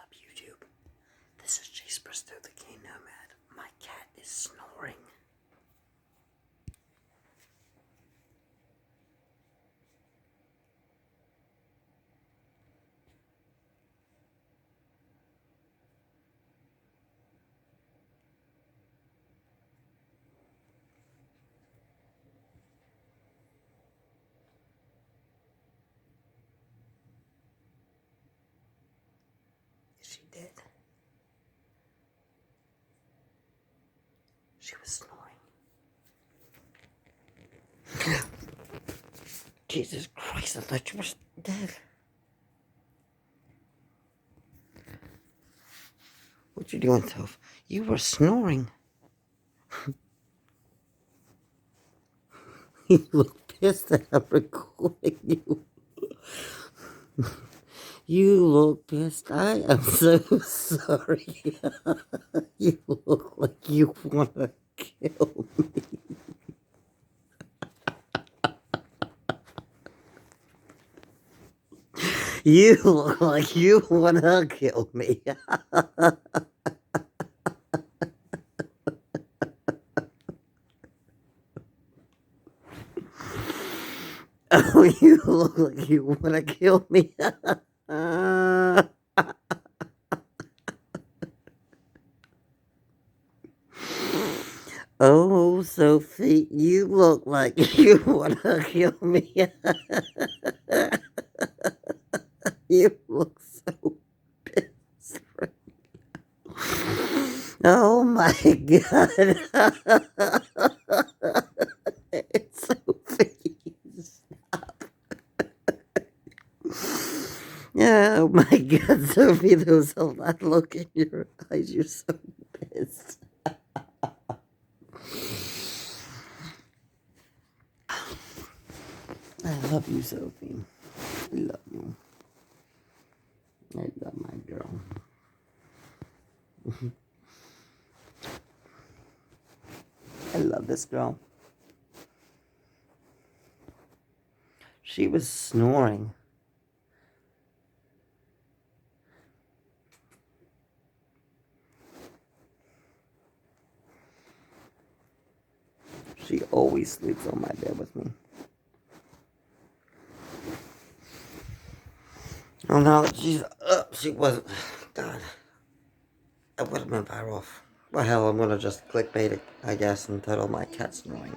up, YouTube? This is Chase Bristow, the King Nomad. My cat is snoring. Is she dead? She was snoring. Jesus Christ, I thought you were dead. What you doing, Toph? You were snoring. You look pissed that I'm recording you. You look pissed. I am so sorry. You look like you want to kill me. You look like you want to kill me. Oh, you look like you want to kill me. Oh, Sophie, you look like you want to kill me. You look so pissed right now. Oh my God. It's Sophie. Stop. Oh my God, Sophie, there was a lot of look in your eyes. You're so pissed. I love you, Sophie. I love you. I love my girl. I love this girl. She was snoring. She always sleeps on my bed with me. Oh, now that she's up, she wasn't. God, I would have been far off. Well, hell, I'm gonna just clickbait it, I guess, and title my cat snoring.